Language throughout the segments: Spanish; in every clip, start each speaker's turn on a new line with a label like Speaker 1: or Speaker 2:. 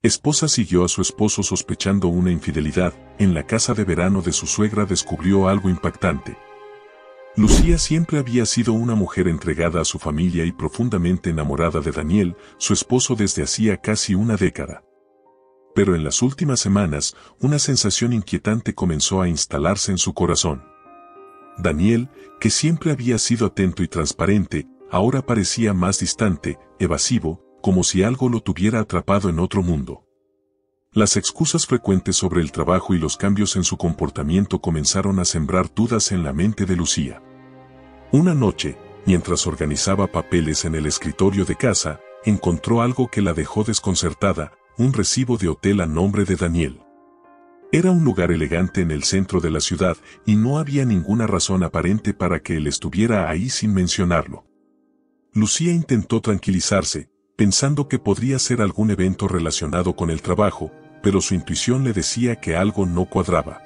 Speaker 1: esposa siguió a su esposo sospechando una infidelidad. En la casa de verano de su suegra descubrió algo impactante. Lucía siempre había sido una mujer entregada a su familia y profundamente enamorada de Daniel, su esposo desde hacía casi una década. Pero en las últimas semanas, una sensación inquietante comenzó a instalarse en su corazón. Daniel, que siempre había sido atento y transparente, ahora parecía más distante, evasivo, como si algo lo tuviera atrapado en otro mundo. Las excusas frecuentes sobre el trabajo y los cambios en su comportamiento comenzaron a sembrar dudas en la mente de Lucía. Una noche, mientras organizaba papeles en el escritorio de casa, encontró algo que la dejó desconcertada, un recibo de hotel a nombre de Daniel. Era un lugar elegante en el centro de la ciudad y no había ninguna razón aparente para que él estuviera ahí sin mencionarlo. Lucía intentó tranquilizarse, pensando que podría ser algún evento relacionado con el trabajo, pero su intuición le decía que algo no cuadraba.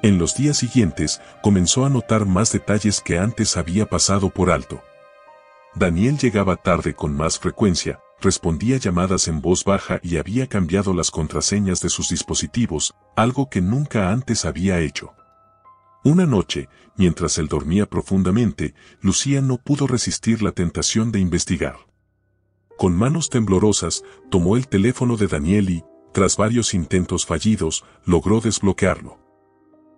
Speaker 1: En los días siguientes, comenzó a notar más detalles que antes había pasado por alto. Daniel llegaba tarde con más frecuencia, respondía llamadas en voz baja y había cambiado las contraseñas de sus dispositivos, algo que nunca antes había hecho. Una noche, mientras él dormía profundamente, Lucía no pudo resistir la tentación de investigar. Con manos temblorosas, tomó el teléfono de Daniel y, tras varios intentos fallidos, logró desbloquearlo.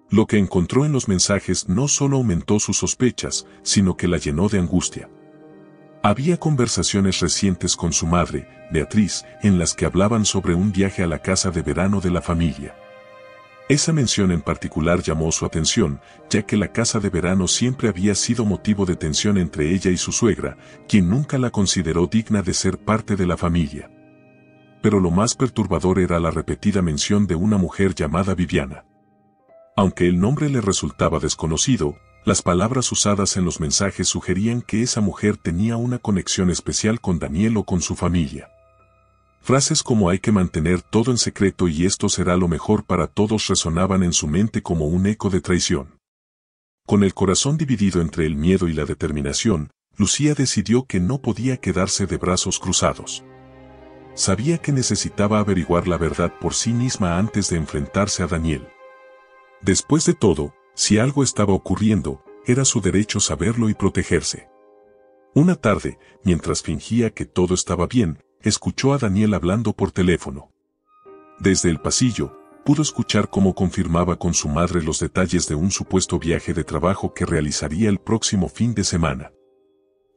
Speaker 1: Lo que encontró en los mensajes no solo aumentó sus sospechas, sino que la llenó de angustia. Había conversaciones recientes con su madre, Beatriz, en las que hablaban sobre un viaje a la casa de verano de la familia. Esa mención en particular llamó su atención, ya que la casa de verano siempre había sido motivo de tensión entre ella y su suegra, quien nunca la consideró digna de ser parte de la familia. Pero lo más perturbador era la repetida mención de una mujer llamada Viviana. Aunque el nombre le resultaba desconocido, las palabras usadas en los mensajes sugerían que esa mujer tenía una conexión especial con Daniel o con su familia. Frases como hay que mantener todo en secreto y esto será lo mejor para todos resonaban en su mente como un eco de traición. Con el corazón dividido entre el miedo y la determinación, Lucía decidió que no podía quedarse de brazos cruzados. Sabía que necesitaba averiguar la verdad por sí misma antes de enfrentarse a Daniel. Después de todo, si algo estaba ocurriendo, era su derecho saberlo y protegerse. Una tarde, mientras fingía que todo estaba bien, escuchó a Daniel hablando por teléfono. Desde el pasillo, pudo escuchar cómo confirmaba con su madre los detalles de un supuesto viaje de trabajo que realizaría el próximo fin de semana.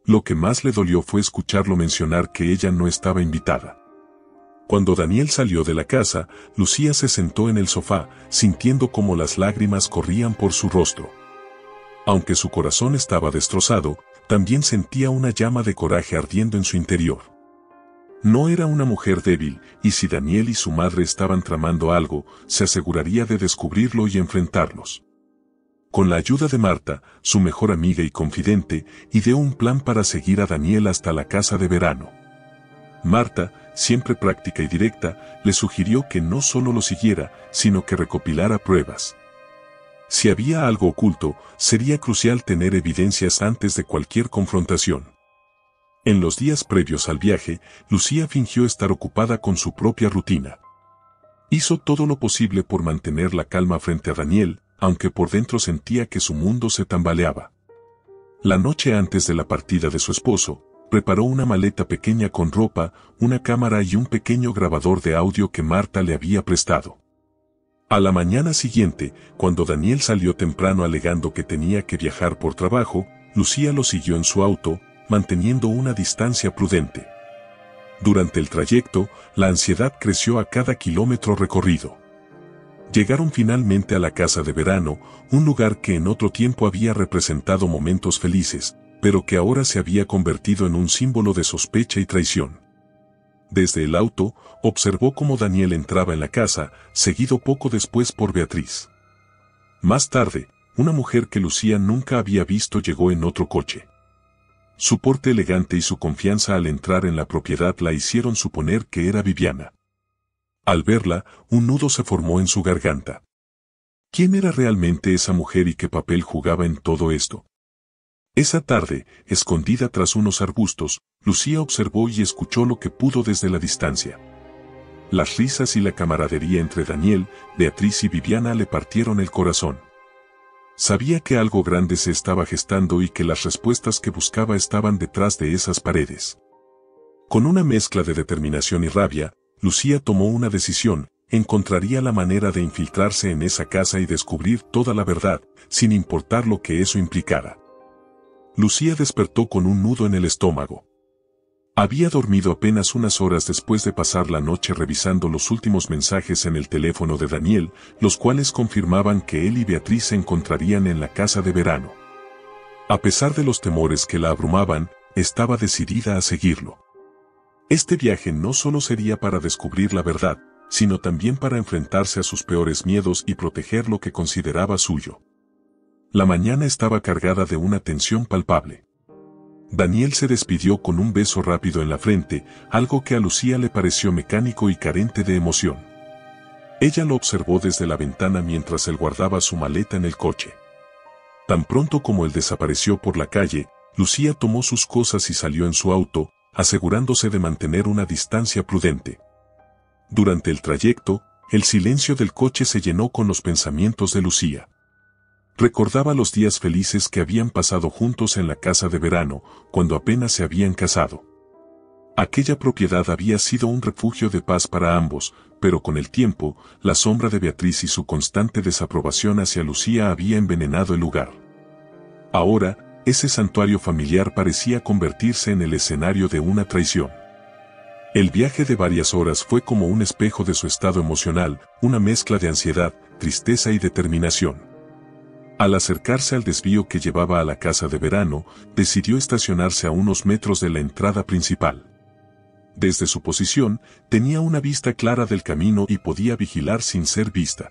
Speaker 1: Lo que más le dolió fue escucharlo mencionar que ella no estaba invitada. Cuando Daniel salió de la casa, Lucía se sentó en el sofá, sintiendo cómo las lágrimas corrían por su rostro. Aunque su corazón estaba destrozado, también sentía una llama de coraje ardiendo en su interior. No era una mujer débil, y si Daniel y su madre estaban tramando algo, se aseguraría de descubrirlo y enfrentarlos. Con la ayuda de Marta, su mejor amiga y confidente, ideó un plan para seguir a Daniel hasta la casa de verano. Marta, siempre práctica y directa, le sugirió que no solo lo siguiera, sino que recopilara pruebas. Si había algo oculto, sería crucial tener evidencias antes de cualquier confrontación. En los días previos al viaje, Lucía fingió estar ocupada con su propia rutina. Hizo todo lo posible por mantener la calma frente a Daniel, aunque por dentro sentía que su mundo se tambaleaba. La noche antes de la partida de su esposo, preparó una maleta pequeña con ropa, una cámara y un pequeño grabador de audio que Marta le había prestado. A la mañana siguiente, cuando Daniel salió temprano alegando que tenía que viajar por trabajo, Lucía lo siguió en su auto, manteniendo una distancia prudente. Durante el trayecto, la ansiedad creció a cada kilómetro recorrido. Llegaron finalmente a la casa de verano, un lugar que en otro tiempo había representado momentos felices, pero que ahora se había convertido en un símbolo de sospecha y traición. Desde el auto, observó cómo Daniel entraba en la casa, seguido poco después por Beatriz. Más tarde, una mujer que Lucía nunca había visto llegó en otro coche. Su porte elegante y su confianza al entrar en la propiedad la hicieron suponer que era Viviana. Al verla, un nudo se formó en su garganta. ¿Quién era realmente esa mujer y qué papel jugaba en todo esto? Esa tarde, escondida tras unos arbustos, Lucía observó y escuchó lo que pudo desde la distancia. Las risas y la camaradería entre Daniel, Beatriz y Viviana le partieron el corazón. Sabía que algo grande se estaba gestando y que las respuestas que buscaba estaban detrás de esas paredes. Con una mezcla de determinación y rabia, Lucía tomó una decisión: encontraría la manera de infiltrarse en esa casa y descubrir toda la verdad, sin importar lo que eso implicara. Lucía despertó con un nudo en el estómago. Había dormido apenas unas horas después de pasar la noche revisando los últimos mensajes en el teléfono de Daniel, los cuales confirmaban que él y Beatriz se encontrarían en la casa de verano. A pesar de los temores que la abrumaban, estaba decidida a seguirlo. Este viaje no solo sería para descubrir la verdad, sino también para enfrentarse a sus peores miedos y proteger lo que consideraba suyo. La mañana estaba cargada de una tensión palpable. Daniel se despidió con un beso rápido en la frente, algo que a Lucía le pareció mecánico y carente de emoción. Ella lo observó desde la ventana mientras él guardaba su maleta en el coche. Tan pronto como él desapareció por la calle, Lucía tomó sus cosas y salió en su auto, asegurándose de mantener una distancia prudente. Durante el trayecto, el silencio del coche se llenó con los pensamientos de Lucía. Recordaba los días felices que habían pasado juntos en la casa de verano, cuando apenas se habían casado. Aquella propiedad había sido un refugio de paz para ambos, pero con el tiempo, la sombra de Beatriz y su constante desaprobación hacia Lucía había envenenado el lugar. Ahora, ese santuario familiar parecía convertirse en el escenario de una traición. El viaje de varias horas fue como un espejo de su estado emocional, una mezcla de ansiedad, tristeza y determinación. Al acercarse al desvío que llevaba a la casa de verano, decidió estacionarse a unos metros de la entrada principal. Desde su posición, tenía una vista clara del camino y podía vigilar sin ser vista.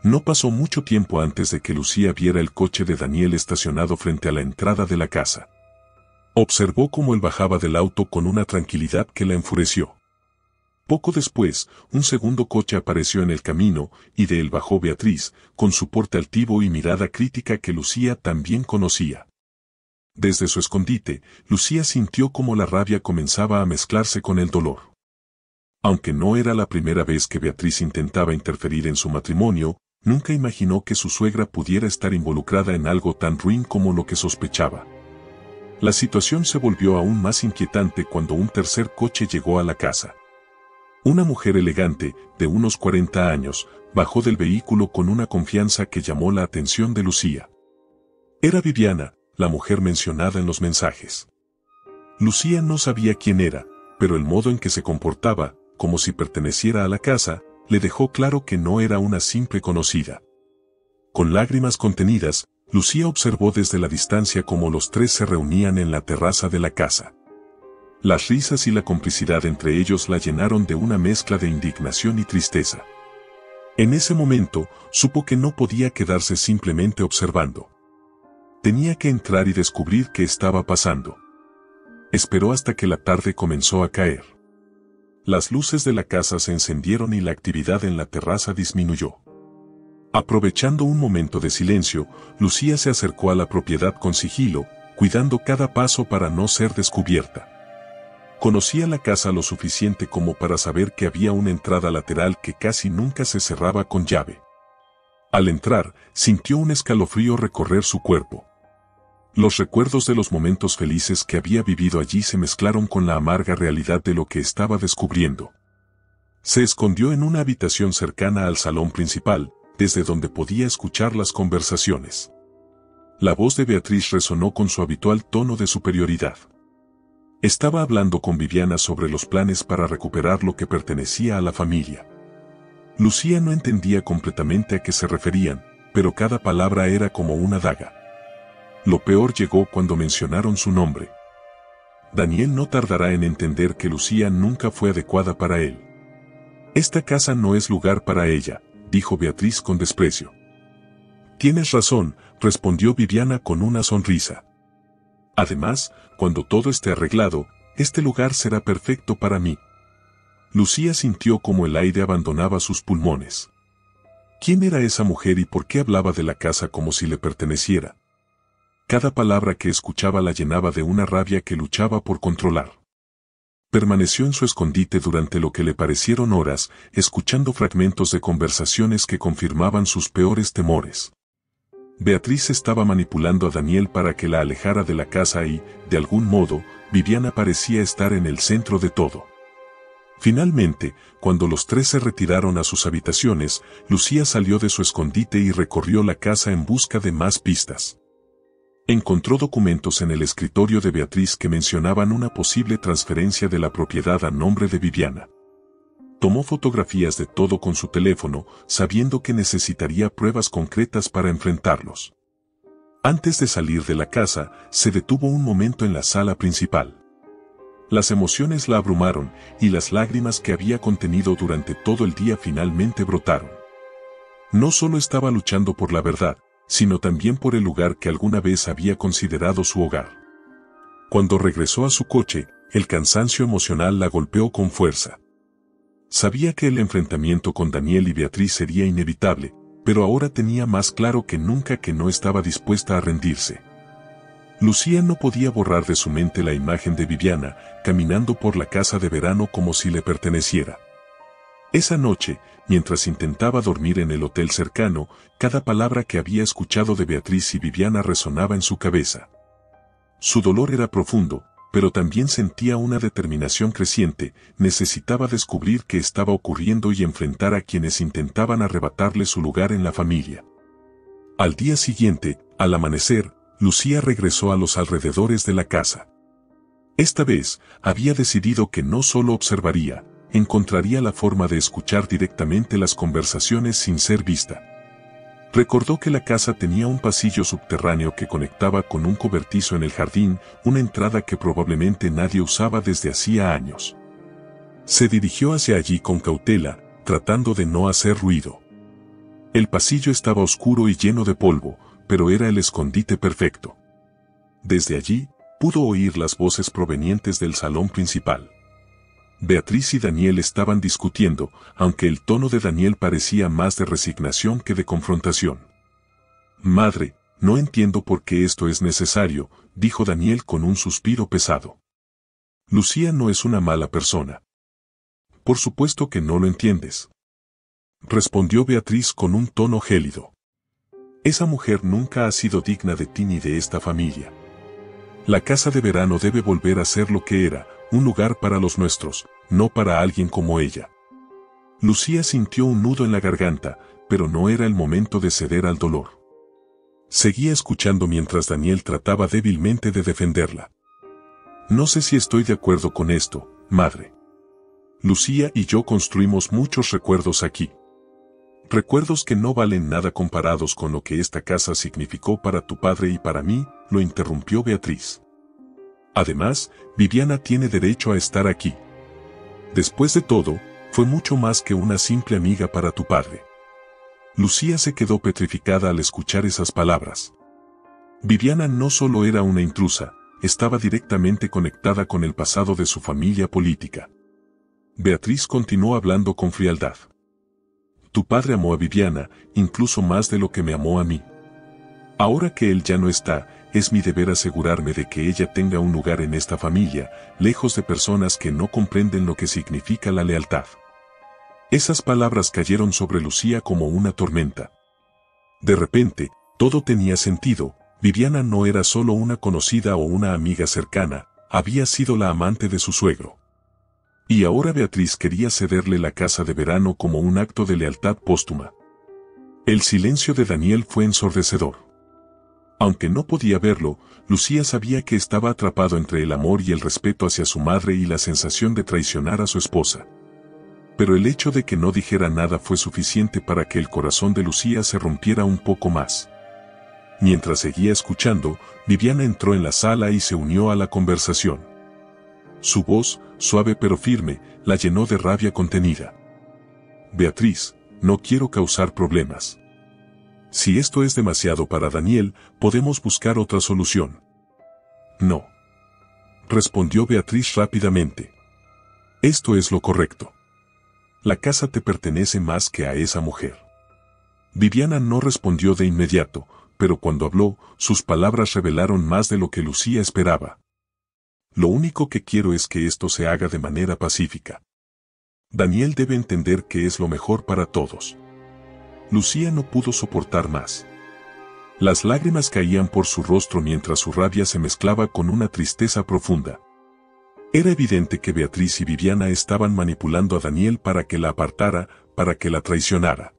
Speaker 1: No pasó mucho tiempo antes de que Lucía viera el coche de Daniel estacionado frente a la entrada de la casa. Observó cómo él bajaba del auto con una tranquilidad que la enfureció. Poco después, un segundo coche apareció en el camino, y de él bajó Beatriz, con su porte altivo y mirada crítica que Lucía también conocía. Desde su escondite, Lucía sintió cómo la rabia comenzaba a mezclarse con el dolor. Aunque no era la primera vez que Beatriz intentaba interferir en su matrimonio, nunca imaginó que su suegra pudiera estar involucrada en algo tan ruin como lo que sospechaba. La situación se volvió aún más inquietante cuando un tercer coche llegó a la casa. Una mujer elegante, de unos 40 años, bajó del vehículo con una confianza que llamó la atención de Lucía. Era Viviana, la mujer mencionada en los mensajes. Lucía no sabía quién era, pero el modo en que se comportaba, como si perteneciera a la casa, le dejó claro que no era una simple conocida. Con lágrimas contenidas, Lucía observó desde la distancia cómo los tres se reunían en la terraza de la casa. Las risas y la complicidad entre ellos la llenaron de una mezcla de indignación y tristeza. En ese momento, supo que no podía quedarse simplemente observando. Tenía que entrar y descubrir qué estaba pasando. Esperó hasta que la tarde comenzó a caer. Las luces de la casa se encendieron y la actividad en la terraza disminuyó. Aprovechando un momento de silencio, Lucía se acercó a la propiedad con sigilo, cuidando cada paso para no ser descubierta. Conocía la casa lo suficiente como para saber que había una entrada lateral que casi nunca se cerraba con llave. Al entrar, sintió un escalofrío recorrer su cuerpo. Los recuerdos de los momentos felices que había vivido allí se mezclaron con la amarga realidad de lo que estaba descubriendo. Se escondió en una habitación cercana al salón principal, desde donde podía escuchar las conversaciones. La voz de Beatriz resonó con su habitual tono de superioridad. Estaba hablando con Viviana sobre los planes para recuperar lo que pertenecía a la familia. Lucía no entendía completamente a qué se referían, pero cada palabra era como una daga. Lo peor llegó cuando mencionaron su nombre. Daniel no tardará en entender que Lucía nunca fue adecuada para él. Esta casa no es lugar para ella, dijo Beatriz con desprecio. Tienes razón, respondió Viviana con una sonrisa. Además, cuando todo esté arreglado, este lugar será perfecto para mí. Lucía sintió como el aire abandonaba sus pulmones. ¿Quién era esa mujer y por qué hablaba de la casa como si le perteneciera? Cada palabra que escuchaba la llenaba de una rabia que luchaba por controlar. Permaneció en su escondite durante lo que le parecieron horas, escuchando fragmentos de conversaciones que confirmaban sus peores temores. Beatriz estaba manipulando a Daniel para que la alejara de la casa y, de algún modo, Viviana parecía estar en el centro de todo. Finalmente, cuando los tres se retiraron a sus habitaciones, Lucía salió de su escondite y recorrió la casa en busca de más pistas. Encontró documentos en el escritorio de Beatriz que mencionaban una posible transferencia de la propiedad a nombre de Viviana. Tomó fotografías de todo con su teléfono, sabiendo que necesitaría pruebas concretas para enfrentarlos. Antes de salir de la casa, se detuvo un momento en la sala principal. Las emociones la abrumaron, y las lágrimas que había contenido durante todo el día finalmente brotaron. No solo estaba luchando por la verdad, sino también por el lugar que alguna vez había considerado su hogar. Cuando regresó a su coche, el cansancio emocional la golpeó con fuerza. Sabía que el enfrentamiento con Daniel y Beatriz sería inevitable, pero ahora tenía más claro que nunca que no estaba dispuesta a rendirse. Lucía no podía borrar de su mente la imagen de Viviana, caminando por la casa de verano como si le perteneciera. Esa noche, mientras intentaba dormir en el hotel cercano, cada palabra que había escuchado de Beatriz y Viviana resonaba en su cabeza. Su dolor era profundo, pero también sentía una determinación creciente, necesitaba descubrir qué estaba ocurriendo y enfrentar a quienes intentaban arrebatarle su lugar en la familia. Al día siguiente, al amanecer, Lucía regresó a los alrededores de la casa. Esta vez, había decidido que no solo observaría, encontraría la forma de escuchar directamente las conversaciones sin ser vista. Recordó que la casa tenía un pasillo subterráneo que conectaba con un cobertizo en el jardín, una entrada que probablemente nadie usaba desde hacía años. Se dirigió hacia allí con cautela, tratando de no hacer ruido. El pasillo estaba oscuro y lleno de polvo, pero era el escondite perfecto. Desde allí, pudo oír las voces provenientes del salón principal. Beatriz y Daniel estaban discutiendo, aunque el tono de Daniel parecía más de resignación que de confrontación. «Madre, no entiendo por qué esto es necesario», dijo Daniel con un suspiro pesado. «Lucía no es una mala persona». «Por supuesto que no lo entiendes», respondió Beatriz con un tono gélido. «Esa mujer nunca ha sido digna de ti ni de esta familia. La casa de verano debe volver a ser lo que era, un lugar para los nuestros, no para alguien como ella». Lucía sintió un nudo en la garganta, pero no era el momento de ceder al dolor. Seguía escuchando mientras Daniel trataba débilmente de defenderla. «No sé si estoy de acuerdo con esto, madre. Lucía y yo construimos muchos recuerdos aquí. Recuerdos que no valen nada comparados con lo que esta casa significó para tu padre y para mí», lo interrumpió Beatriz. «Además, Viviana tiene derecho a estar aquí. Después de todo, fue mucho más que una simple amiga para tu padre». Lucía se quedó petrificada al escuchar esas palabras. Viviana no solo era una intrusa, estaba directamente conectada con el pasado de su familia política. Beatriz continuó hablando con frialdad. «Tu padre amó a Viviana, incluso más de lo que me amó a mí. Ahora que él ya no está, es mi deber asegurarme de que ella tenga un lugar en esta familia, lejos de personas que no comprenden lo que significa la lealtad». Esas palabras cayeron sobre Lucía como una tormenta. De repente, todo tenía sentido. Viviana no era solo una conocida o una amiga cercana, había sido la amante de su suegro. Y ahora Beatriz quería cederle la casa de verano como un acto de lealtad póstuma. El silencio de Daniel fue ensordecedor. Aunque no podía verlo, Lucía sabía que estaba atrapado entre el amor y el respeto hacia su madre y la sensación de traicionar a su esposa. Pero el hecho de que no dijera nada fue suficiente para que el corazón de Lucía se rompiera un poco más. Mientras seguía escuchando, Viviana entró en la sala y se unió a la conversación. Su voz, suave pero firme, la llenó de rabia contenida. «Beatriz, no quiero causar problemas. Si esto es demasiado para Daniel, podemos buscar otra solución». «No», respondió Beatriz rápidamente. «Esto es lo correcto. La casa te pertenece más que a esa mujer». Viviana no respondió de inmediato, pero cuando habló, sus palabras revelaron más de lo que Lucía esperaba. Lo único que quiero es que esto se haga de manera pacífica. Daniel debe entender que es lo mejor para todos. Lucía no pudo soportar más. Las lágrimas caían por su rostro mientras su rabia se mezclaba con una tristeza profunda. Era evidente que Beatriz y Viviana estaban manipulando a Daniel para que la apartara, para que la traicionara.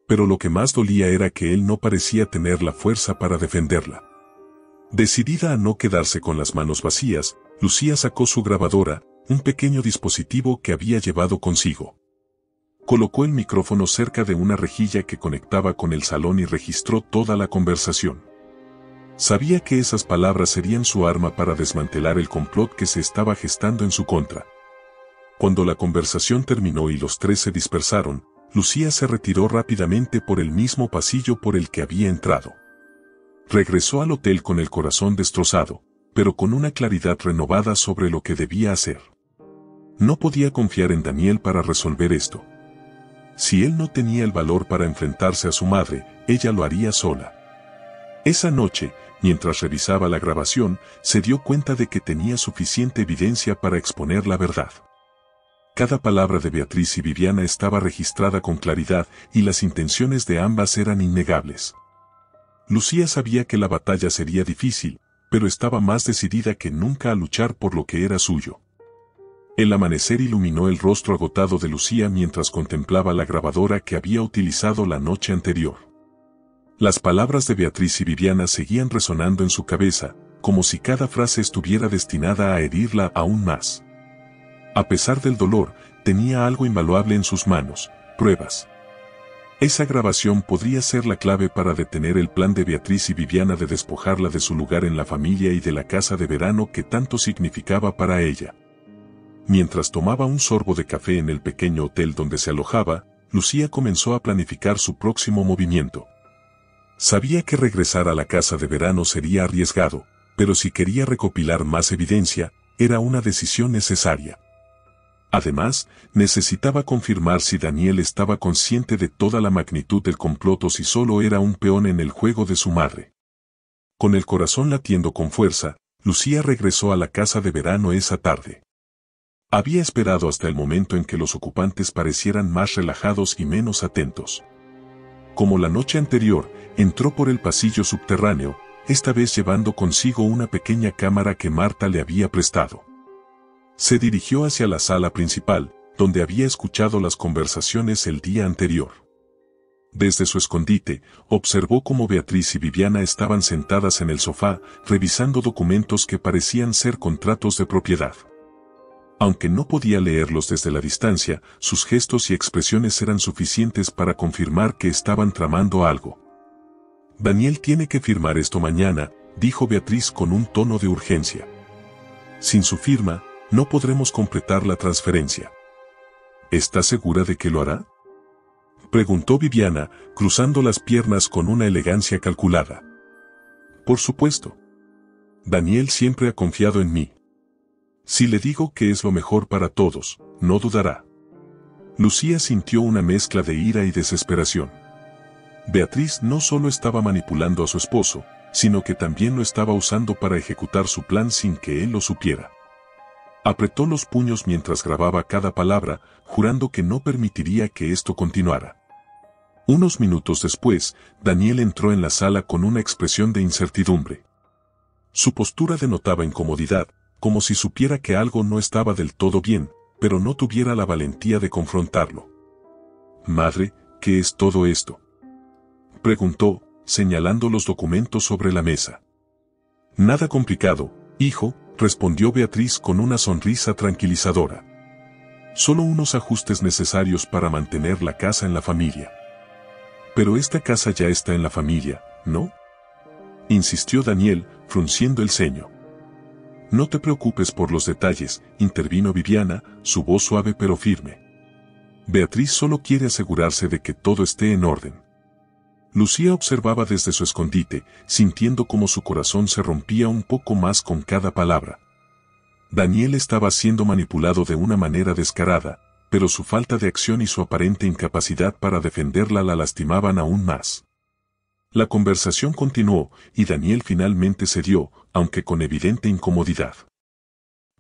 Speaker 1: Pero lo que más dolía era que él no parecía tener la fuerza para defenderla. Decidida a no quedarse con las manos vacías, Lucía sacó su grabadora, un pequeño dispositivo que había llevado consigo. Colocó el micrófono cerca de una rejilla que conectaba con el salón y registró toda la conversación. Sabía que esas palabras serían su arma para desmantelar el complot que se estaba gestando en su contra. Cuando la conversación terminó y los tres se dispersaron, Lucía se retiró rápidamente por el mismo pasillo por el que había entrado. Regresó al hotel con el corazón destrozado, pero con una claridad renovada sobre lo que debía hacer. No podía confiar en Daniel para resolver esto. Si él no tenía el valor para enfrentarse a su madre, ella lo haría sola. Esa noche, mientras revisaba la grabación, se dio cuenta de que tenía suficiente evidencia para exponer la verdad. Cada palabra de Beatriz y Viviana estaba registrada con claridad y las intenciones de ambas eran innegables. Lucía sabía que la batalla sería difícil, pero estaba más decidida que nunca a luchar por lo que era suyo. El amanecer iluminó el rostro agotado de Lucía mientras contemplaba la grabadora que había utilizado la noche anterior. Las palabras de Beatriz y Viviana seguían resonando en su cabeza, como si cada frase estuviera destinada a herirla aún más. A pesar del dolor, tenía algo invaluable en sus manos: pruebas. Esa grabación podría ser la clave para detener el plan de Beatriz y Viviana de despojarla de su lugar en la familia y de la casa de verano que tanto significaba para ella. Mientras tomaba un sorbo de café en el pequeño hotel donde se alojaba, Lucía comenzó a planificar su próximo movimiento. Sabía que regresar a la casa de verano sería arriesgado, pero si quería recopilar más evidencia, era una decisión necesaria. Además, necesitaba confirmar si Daniel estaba consciente de toda la magnitud del complot o si solo era un peón en el juego de su madre. Con el corazón latiendo con fuerza, Lucía regresó a la casa de verano esa tarde. Había esperado hasta el momento en que los ocupantes parecieran más relajados y menos atentos. Como la noche anterior, entró por el pasillo subterráneo, esta vez llevando consigo una pequeña cámara que Marta le había prestado. Se dirigió hacia la sala principal, donde había escuchado las conversaciones el día anterior. Desde su escondite, observó cómo Beatriz y Viviana estaban sentadas en el sofá, revisando documentos que parecían ser contratos de propiedad. Aunque no podía leerlos desde la distancia, sus gestos y expresiones eran suficientes para confirmar que estaban tramando algo. Daniel tiene que firmar esto mañana, dijo Beatriz con un tono de urgencia. Sin su firma, no podremos completar la transferencia. ¿Está segura de que lo hará?, preguntó Viviana, cruzando las piernas con una elegancia calculada. Por supuesto. Daniel siempre ha confiado en mí. Si le digo que es lo mejor para todos, no dudará. Lucía sintió una mezcla de ira y desesperación. Beatriz no solo estaba manipulando a su esposo, sino que también lo estaba usando para ejecutar su plan sin que él lo supiera. Apretó los puños mientras grababa cada palabra, jurando que no permitiría que esto continuara. Unos minutos después, Daniel entró en la sala con una expresión de incertidumbre. Su postura denotaba incomodidad, como si supiera que algo no estaba del todo bien, pero no tuviera la valentía de confrontarlo. «Madre, ¿qué es todo esto?», preguntó, señalando los documentos sobre la mesa. «Nada complicado, hijo», respondió Beatriz con una sonrisa tranquilizadora. «Solo unos ajustes necesarios para mantener la casa en la familia». «Pero esta casa ya está en la familia, ¿no?», insistió Daniel, frunciendo el ceño. «No te preocupes por los detalles», intervino Viviana, su voz suave pero firme. «Beatriz solo quiere asegurarse de que todo esté en orden». Lucía observaba desde su escondite, sintiendo cómo su corazón se rompía un poco más con cada palabra. Daniel estaba siendo manipulado de una manera descarada, pero su falta de acción y su aparente incapacidad para defenderla la lastimaban aún más. La conversación continuó, y Daniel finalmente cedió, aunque con evidente incomodidad.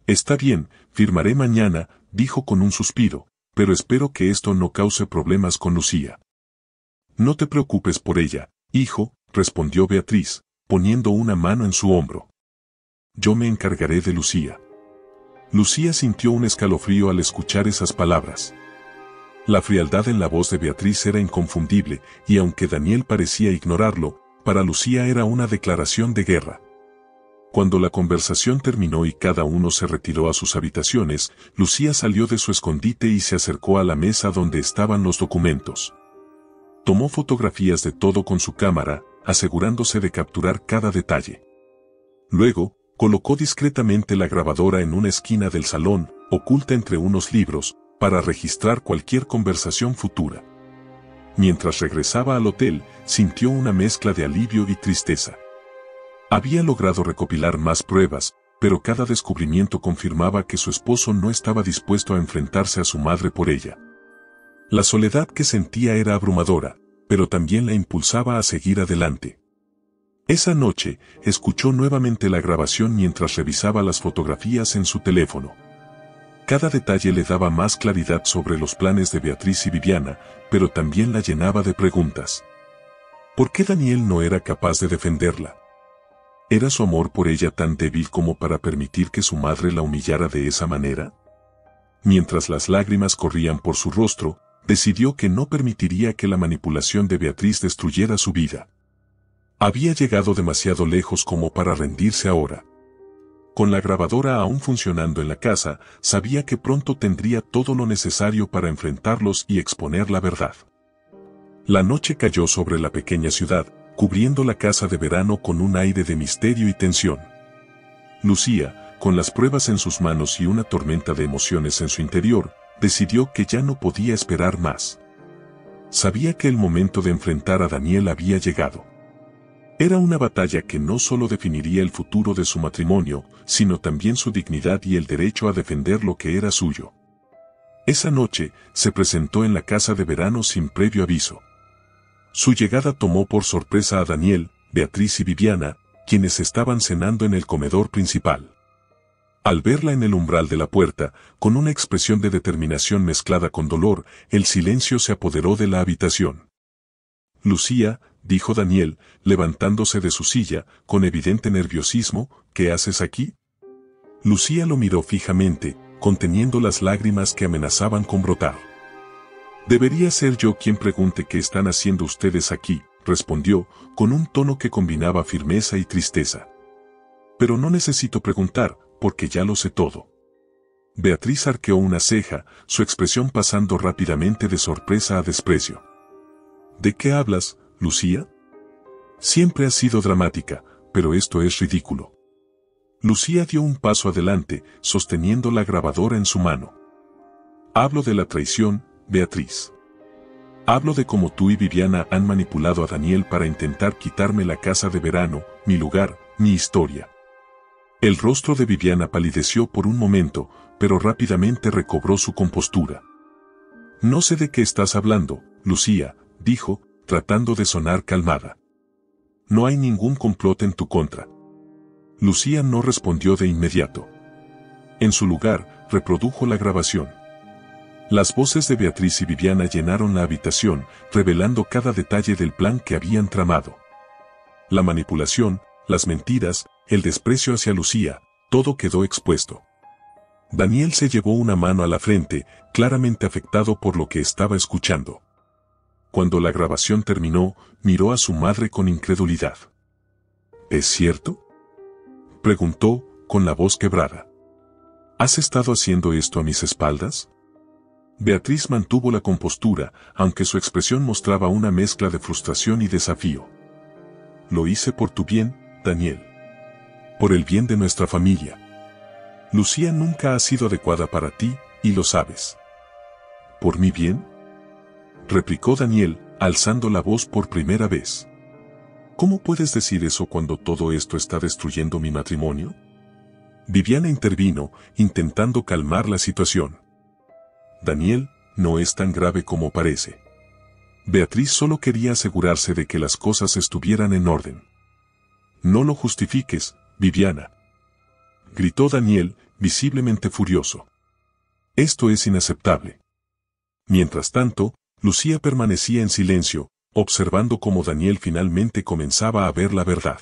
Speaker 1: Está bien, firmaré mañana, dijo con un suspiro, pero espero que esto no cause problemas con Lucía. No te preocupes por ella, hijo, respondió Beatriz, poniendo una mano en su hombro. Yo me encargaré de Lucía. Lucía sintió un escalofrío al escuchar esas palabras. La frialdad en la voz de Beatriz era inconfundible, y aunque Daniel parecía ignorarlo, para Lucía era una declaración de guerra. Cuando la conversación terminó y cada uno se retiró a sus habitaciones, Lucía salió de su escondite y se acercó a la mesa donde estaban los documentos. Tomó fotografías de todo con su cámara, asegurándose de capturar cada detalle. Luego, colocó discretamente la grabadora en una esquina del salón, oculta entre unos libros, para registrar cualquier conversación futura. Mientras regresaba al hotel, sintió una mezcla de alivio y tristeza. Había logrado recopilar más pruebas, pero cada descubrimiento confirmaba que su esposo no estaba dispuesto a enfrentarse a su madre por ella. La soledad que sentía era abrumadora, pero también la impulsaba a seguir adelante. Esa noche, escuchó nuevamente la grabación mientras revisaba las fotografías en su teléfono. Cada detalle le daba más claridad sobre los planes de Beatriz y Viviana, pero también la llenaba de preguntas. ¿Por qué Daniel no era capaz de defenderla? ¿Era su amor por ella tan débil como para permitir que su madre la humillara de esa manera? Mientras las lágrimas corrían por su rostro, decidió que no permitiría que la manipulación de Beatriz destruyera su vida. Había llegado demasiado lejos como para rendirse ahora. Con la grabadora aún funcionando en la casa, sabía que pronto tendría todo lo necesario para enfrentarlos y exponer la verdad. La noche cayó sobre la pequeña ciudad, cubriendo la casa de verano con un aire de misterio y tensión. Lucía, con las pruebas en sus manos y una tormenta de emociones en su interior, decidió que ya no podía esperar más. Sabía que el momento de enfrentar a Daniel había llegado. Era una batalla que no solo definiría el futuro de su matrimonio, sino también su dignidad y el derecho a defender lo que era suyo. Esa noche, se presentó en la casa de verano sin previo aviso. Su llegada tomó por sorpresa a Daniel, Beatriz y Viviana, quienes estaban cenando en el comedor principal. Al verla en el umbral de la puerta, con una expresión de determinación mezclada con dolor, el silencio se apoderó de la habitación. Lucía, dijo Daniel, levantándose de su silla, con evidente nerviosismo, ¿qué haces aquí? Lucía lo miró fijamente, conteniendo las lágrimas que amenazaban con brotar. Debería ser yo quien pregunte qué están haciendo ustedes aquí, respondió, con un tono que combinaba firmeza y tristeza. Pero no necesito preguntar, porque ya lo sé todo. Beatriz arqueó una ceja, su expresión pasando rápidamente de sorpresa a desprecio. ¿De qué hablas, Lucía? Siempre has sido dramática, pero esto es ridículo. Lucía dio un paso adelante, sosteniendo la grabadora en su mano. Hablo de la traición, Beatriz. Hablo de cómo tú y Viviana han manipulado a Daniel para intentar quitarme la casa de verano, mi lugar, mi historia. El rostro de Viviana palideció por un momento, pero rápidamente recobró su compostura. No sé de qué estás hablando, Lucía, dijo, tratando de sonar calmada. No hay ningún complot en tu contra. Lucía no respondió de inmediato. En su lugar, reprodujo la grabación. Las voces de Beatriz y Viviana llenaron la habitación, revelando cada detalle del plan que habían tramado. La manipulación, las mentiras, el desprecio hacia Lucía, todo quedó expuesto. Daniel se llevó una mano a la frente, claramente afectado por lo que estaba escuchando. Cuando la grabación terminó, miró a su madre con incredulidad. ¿Es cierto?, preguntó, con la voz quebrada. ¿Has estado haciendo esto a mis espaldas? Beatriz mantuvo la compostura, aunque su expresión mostraba una mezcla de frustración y desafío. Lo hice por tu bien, Daniel. Por el bien de nuestra familia. Lucía nunca ha sido adecuada para ti, y lo sabes. ¿Por mi bien?, replicó Daniel, alzando la voz por primera vez. ¿Cómo puedes decir eso cuando todo esto está destruyendo mi matrimonio? Viviana intervino, intentando calmar la situación. Daniel, no es tan grave como parece. Beatriz solo quería asegurarse de que las cosas estuvieran en orden. No lo justifiques, Viviana, gritó Daniel, visiblemente furioso. Esto es inaceptable. Mientras tanto, Lucía permanecía en silencio, observando cómo Daniel finalmente comenzaba a ver la verdad.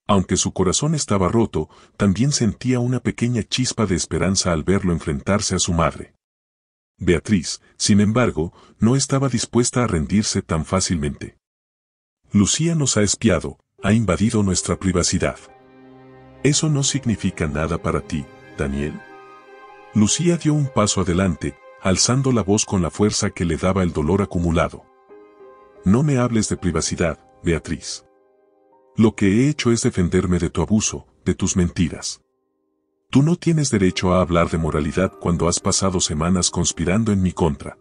Speaker 1: Aunque su corazón estaba roto, también sentía una pequeña chispa de esperanza al verlo enfrentarse a su madre. Beatriz, sin embargo, no estaba dispuesta a rendirse tan fácilmente. Lucía nos ha espiado, ha invadido nuestra privacidad. ¿Eso no significa nada para ti, Daniel? Lucía dio un paso adelante, alzando la voz con la fuerza que le daba el dolor acumulado. No me hables de privacidad, Beatriz. Lo que he hecho es defenderme de tu abuso, de tus mentiras. Tú no tienes derecho a hablar de moralidad cuando has pasado semanas conspirando en mi contra.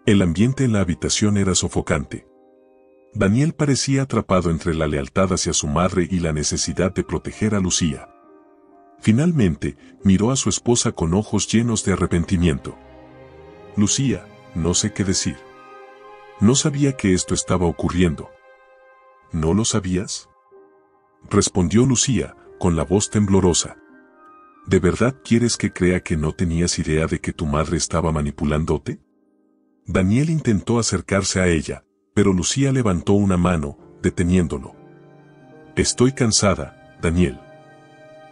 Speaker 1: El ambiente en la habitación era sofocante. Daniel parecía atrapado entre la lealtad hacia su madre y la necesidad de proteger a Lucía. Finalmente, miró a su esposa con ojos llenos de arrepentimiento. Lucía, no sé qué decir. No sabía que esto estaba ocurriendo. ¿No lo sabías? Respondió Lucía, con la voz temblorosa. ¿De verdad quieres que crea que no tenías idea de que tu madre estaba manipulándote? Daniel intentó acercarse a ella, pero Lucía levantó una mano, deteniéndolo. Estoy cansada, Daniel.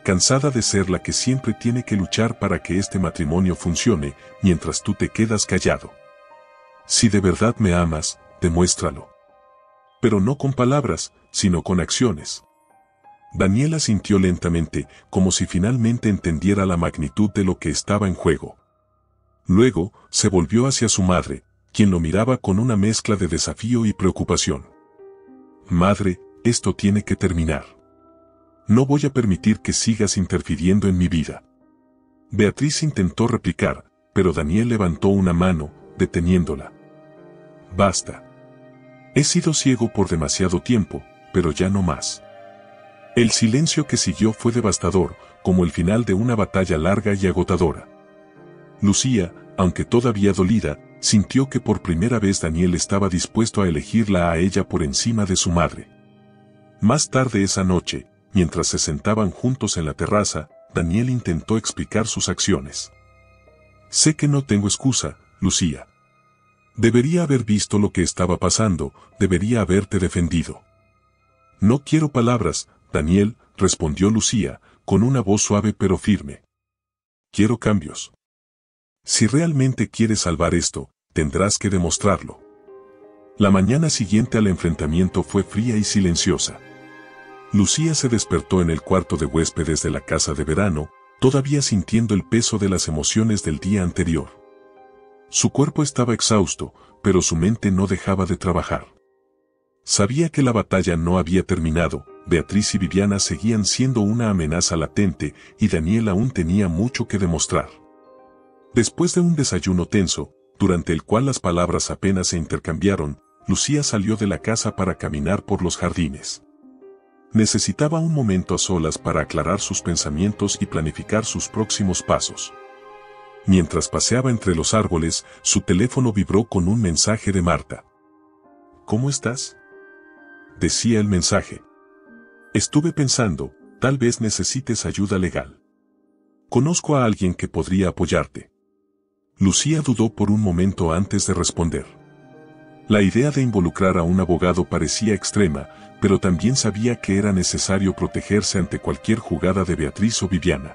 Speaker 1: Cansada de ser la que siempre tiene que luchar para que este matrimonio funcione, mientras tú te quedas callado. Si de verdad me amas, demuéstralo. Pero no con palabras, sino con acciones. Daniel asintió lentamente, como si finalmente entendiera la magnitud de lo que estaba en juego. Luego, se volvió hacia su madre, quien lo miraba con una mezcla de desafío y preocupación. Madre, esto tiene que terminar. No voy a permitir que sigas interfiriendo en mi vida. Beatriz intentó replicar, pero Daniel levantó una mano, deteniéndola. Basta. He sido ciego por demasiado tiempo, pero ya no más. El silencio que siguió fue devastador, como el final de una batalla larga y agotadora. Lucía, aunque todavía dolida, sintió que por primera vez Daniel estaba dispuesto a elegirla a ella por encima de su madre. Más tarde esa noche, mientras se sentaban juntos en la terraza, Daniel intentó explicar sus acciones. Sé que no tengo excusa, Lucía. Debería haber visto lo que estaba pasando, debería haberte defendido. No quiero palabras, Daniel, respondió Lucía, con una voz suave pero firme. Quiero cambios. Si realmente quieres salvar esto, tendrás que demostrarlo. La mañana siguiente al enfrentamiento fue fría y silenciosa. Lucía se despertó en el cuarto de huéspedes de la casa de verano, todavía sintiendo el peso de las emociones del día anterior. Su cuerpo estaba exhausto, pero su mente no dejaba de trabajar. Sabía que la batalla no había terminado, Beatriz y Viviana seguían siendo una amenaza latente y Daniel aún tenía mucho que demostrar. Después de un desayuno tenso, durante el cual las palabras apenas se intercambiaron, Lucía salió de la casa para caminar por los jardines. Necesitaba un momento a solas para aclarar sus pensamientos y planificar sus próximos pasos. Mientras paseaba entre los árboles, su teléfono vibró con un mensaje de Marta. ¿Cómo estás?, decía el mensaje. Estuve pensando, tal vez necesites ayuda legal. Conozco a alguien que podría apoyarte. Lucía dudó por un momento antes de responder. La idea de involucrar a un abogado parecía extrema, pero también sabía que era necesario protegerse ante cualquier jugada de Beatriz o Viviana.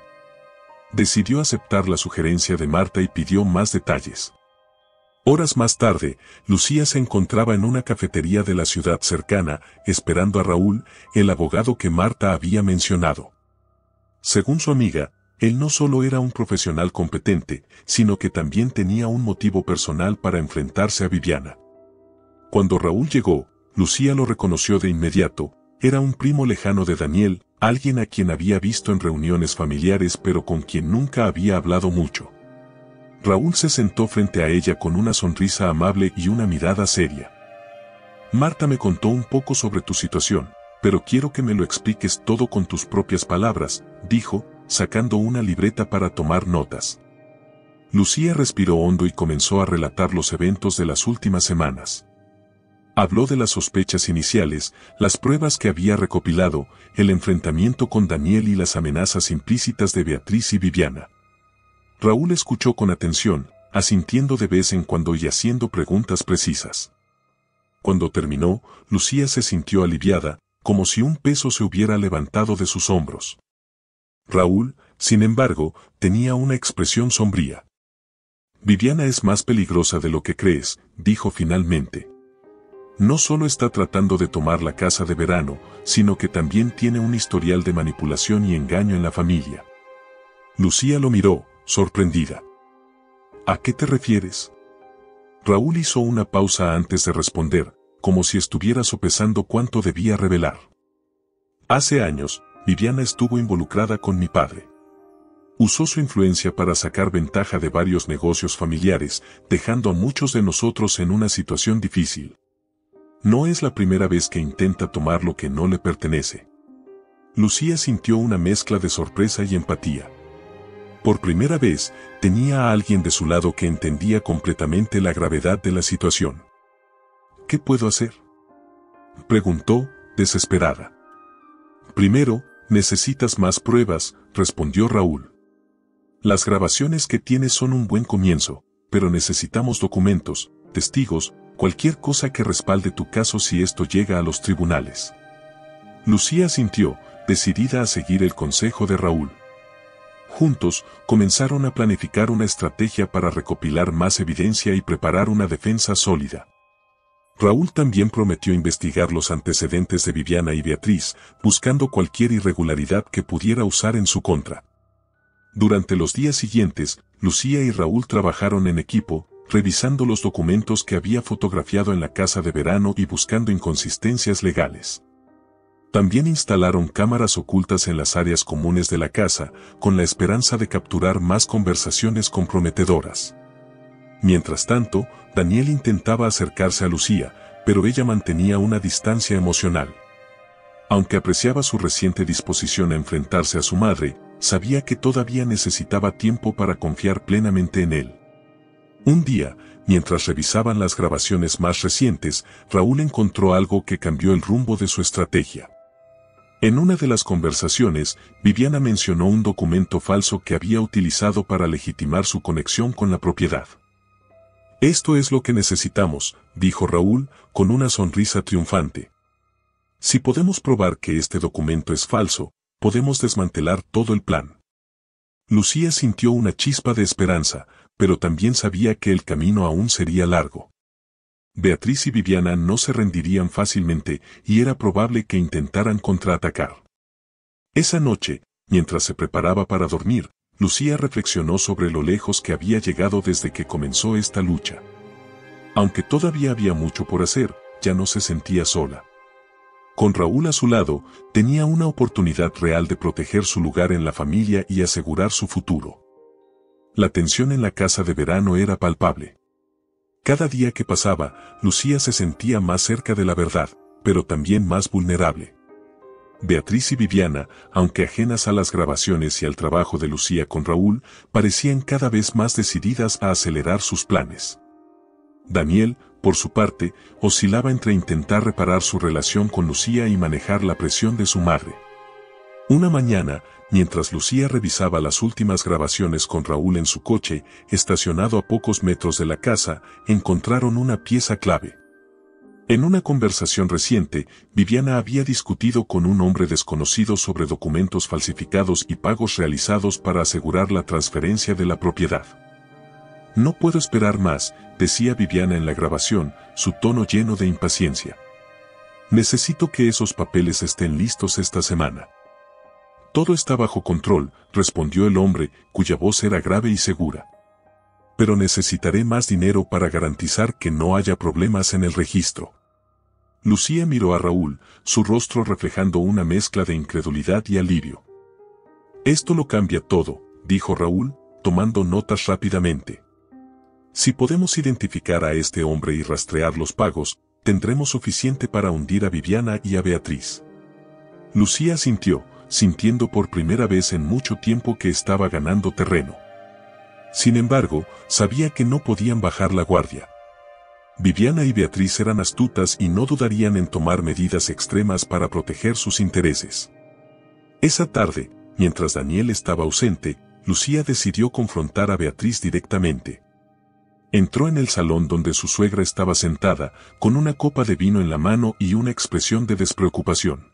Speaker 1: Decidió aceptar la sugerencia de Marta y pidió más detalles. Horas más tarde, Lucía se encontraba en una cafetería de la ciudad cercana, esperando a Raúl, el abogado que Marta había mencionado. Según su amiga, él no solo era un profesional competente, sino que también tenía un motivo personal para enfrentarse a Viviana. Cuando Raúl llegó, Lucía lo reconoció de inmediato, era un primo lejano de Daniel, alguien a quien había visto en reuniones familiares pero con quien nunca había hablado mucho. Raúl se sentó frente a ella con una sonrisa amable y una mirada seria. Marta me contó un poco sobre tu situación, pero quiero que me lo expliques todo con tus propias palabras, dijo, sacando una libreta para tomar notas. Lucía respiró hondo y comenzó a relatar los eventos de las últimas semanas. Habló de las sospechas iniciales, las pruebas que había recopilado, el enfrentamiento con Daniel y las amenazas implícitas de Beatriz y Viviana. Raúl escuchó con atención, asintiendo de vez en cuando y haciendo preguntas precisas. Cuando terminó, Lucía se sintió aliviada, como si un peso se hubiera levantado de sus hombros. Raúl, sin embargo, tenía una expresión sombría. Viviana es más peligrosa de lo que crees, dijo finalmente. No solo está tratando de tomar la casa de verano, sino que también tiene un historial de manipulación y engaño en la familia. Lucía lo miró, sorprendida. ¿A qué te refieres? Raúl hizo una pausa antes de responder, como si estuviera sopesando cuánto debía revelar. Hace años, Viviana estuvo involucrada con mi padre. Usó su influencia para sacar ventaja de varios negocios familiares, dejando a muchos de nosotros en una situación difícil. No es la primera vez que intenta tomar lo que no le pertenece. Lucía sintió una mezcla de sorpresa y empatía. Por primera vez, tenía a alguien de su lado que entendía completamente la gravedad de la situación. ¿Qué puedo hacer?, preguntó, desesperada. Primero, necesitas más pruebas, respondió Raúl. Las grabaciones que tienes son un buen comienzo, pero necesitamos documentos, testigos, cualquier cosa que respalde tu caso si esto llega a los tribunales. Lucía asintió, decidida a seguir el consejo de Raúl. Juntos, comenzaron a planificar una estrategia para recopilar más evidencia y preparar una defensa sólida. Raúl también prometió investigar los antecedentes de Viviana y Beatriz, buscando cualquier irregularidad que pudiera usar en su contra. Durante los días siguientes, Lucía y Raúl trabajaron en equipo, revisando los documentos que había fotografiado en la casa de verano y buscando inconsistencias legales. También instalaron cámaras ocultas en las áreas comunes de la casa, con la esperanza de capturar más conversaciones comprometedoras. Mientras tanto, Daniel intentaba acercarse a Lucía, pero ella mantenía una distancia emocional. Aunque apreciaba su reciente disposición a enfrentarse a su madre, sabía que todavía necesitaba tiempo para confiar plenamente en él. Un día, mientras revisaban las grabaciones más recientes, Raúl encontró algo que cambió el rumbo de su estrategia. En una de las conversaciones, Viviana mencionó un documento falso que había utilizado para legitimar su conexión con la propiedad. Esto es lo que necesitamos, dijo Raúl, con una sonrisa triunfante. Si podemos probar que este documento es falso, podemos desmantelar todo el plan. Lucía sintió una chispa de esperanza, pero también sabía que el camino aún sería largo. Beatriz y Viviana no se rendirían fácilmente y era probable que intentaran contraatacar. Esa noche, mientras se preparaba para dormir, Lucía reflexionó sobre lo lejos que había llegado desde que comenzó esta lucha. Aunque todavía había mucho por hacer, ya no se sentía sola. Con Raúl a su lado, tenía una oportunidad real de proteger su lugar en la familia y asegurar su futuro. La tensión en la casa de verano era palpable. Cada día que pasaba, Lucía se sentía más cerca de la verdad, pero también más vulnerable. Beatriz y Viviana, aunque ajenas a las grabaciones y al trabajo de Lucía con Raúl, parecían cada vez más decididas a acelerar sus planes. Daniel, por su parte, oscilaba entre intentar reparar su relación con Lucía y manejar la presión de su madre. Una mañana, mientras Lucía revisaba las últimas grabaciones con Raúl en su coche, estacionado a pocos metros de la casa, encontraron una pieza clave. En una conversación reciente, Viviana había discutido con un hombre desconocido sobre documentos falsificados y pagos realizados para asegurar la transferencia de la propiedad. No puedo esperar más, decía Viviana en la grabación, su tono lleno de impaciencia. Necesito que esos papeles estén listos esta semana. Todo está bajo control, respondió el hombre, cuya voz era grave y segura. Pero necesitaré más dinero para garantizar que no haya problemas en el registro. Lucía miró a Raúl, su rostro reflejando una mezcla de incredulidad y alivio. Esto lo cambia todo, dijo Raúl, tomando notas rápidamente. Si podemos identificar a este hombre y rastrear los pagos, tendremos suficiente para hundir a Viviana y a Beatriz. Lucía asintió, sintiendo por primera vez en mucho tiempo que estaba ganando terreno. Sin embargo, sabía que no podían bajar la guardia. Viviana y Beatriz eran astutas y no dudarían en tomar medidas extremas para proteger sus intereses. Esa tarde, mientras Daniel estaba ausente, Lucía decidió confrontar a Beatriz directamente. Entró en el salón donde su suegra estaba sentada, con una copa de vino en la mano y una expresión de despreocupación.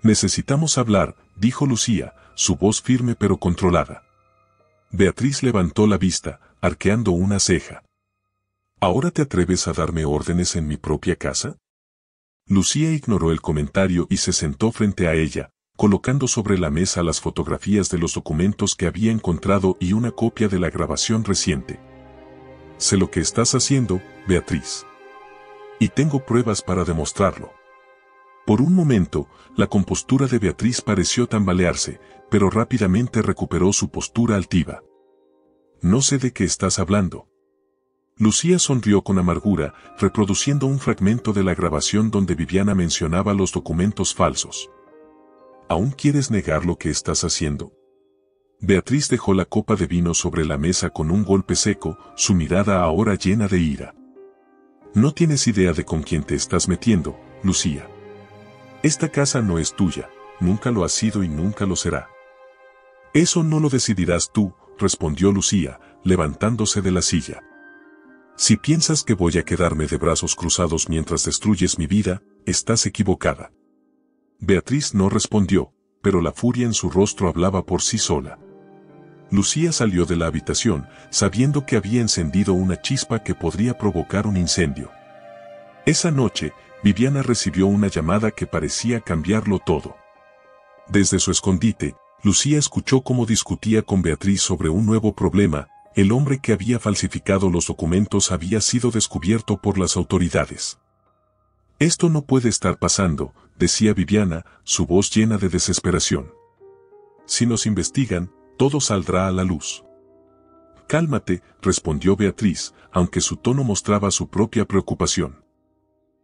Speaker 1: «Necesitamos hablar», dijo Lucía, su voz firme pero controlada. Beatriz levantó la vista, arqueando una ceja. ¿Ahora te atreves a darme órdenes en mi propia casa? Lucía ignoró el comentario y se sentó frente a ella, colocando sobre la mesa las fotografías de los documentos que había encontrado y una copia de la grabación reciente. Sé lo que estás haciendo, Beatriz. Y tengo pruebas para demostrarlo. Por un momento, la compostura de Beatriz pareció tambalearse, pero rápidamente recuperó su postura altiva. No sé de qué estás hablando. Lucía sonrió con amargura, reproduciendo un fragmento de la grabación donde Viviana mencionaba los documentos falsos. ¿Aún quieres negar lo que estás haciendo? Beatriz dejó la copa de vino sobre la mesa con un golpe seco, su mirada ahora llena de ira. No tienes idea de con quién te estás metiendo, Lucía. Esta casa no es tuya, nunca lo ha sido y nunca lo será. Eso no lo decidirás tú, respondió Lucía, levantándose de la silla. Si piensas que voy a quedarme de brazos cruzados mientras destruyes mi vida, estás equivocada. Beatriz no respondió, pero la furia en su rostro hablaba por sí sola. Lucía salió de la habitación, sabiendo que había encendido una chispa que podría provocar un incendio. Esa noche, Viviana recibió una llamada que parecía cambiarlo todo. Desde su escondite, Lucía escuchó cómo discutía con Beatriz sobre un nuevo problema. El hombre que había falsificado los documentos había sido descubierto por las autoridades. Esto no puede estar pasando, decía Viviana, su voz llena de desesperación. Si nos investigan, todo saldrá a la luz. Cálmate, respondió Beatriz, aunque su tono mostraba su propia preocupación.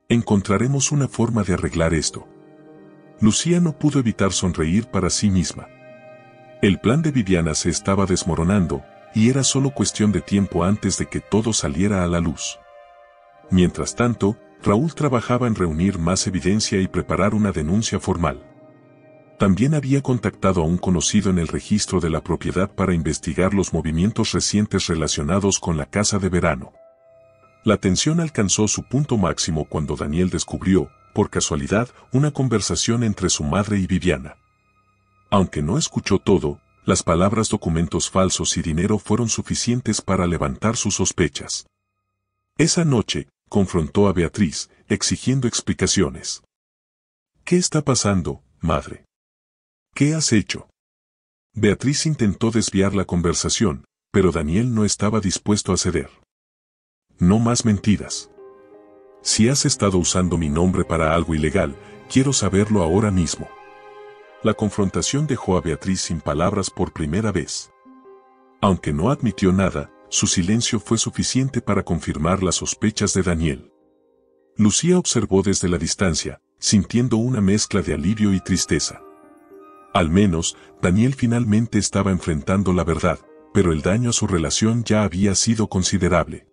Speaker 1: Encontraremos una forma de arreglar esto. Lucía no pudo evitar sonreír para sí misma. El plan de Viviana se estaba desmoronando, y era solo cuestión de tiempo antes de que todo saliera a la luz. Mientras tanto, Raúl trabajaba en reunir más evidencia y preparar una denuncia formal. También había contactado a un conocido en el registro de la propiedad para investigar los movimientos recientes relacionados con la casa de verano. La tensión alcanzó su punto máximo cuando Daniel descubrió, por casualidad, una conversación entre su madre y Viviana. Aunque no escuchó todo, las palabras documentos falsos y dinero fueron suficientes para levantar sus sospechas. Esa noche, confrontó a Beatriz, exigiendo explicaciones. ¿Qué está pasando, madre? ¿Qué has hecho? Beatriz intentó desviar la conversación, pero Daniel no estaba dispuesto a ceder. No más mentiras. Si has estado usando mi nombre para algo ilegal, quiero saberlo ahora mismo. La confrontación dejó a Beatriz sin palabras por primera vez. Aunque no admitió nada, su silencio fue suficiente para confirmar las sospechas de Daniel. Lucía observó desde la distancia, sintiendo una mezcla de alivio y tristeza. Al menos, Daniel finalmente estaba enfrentando la verdad, pero el daño a su relación ya había sido considerable.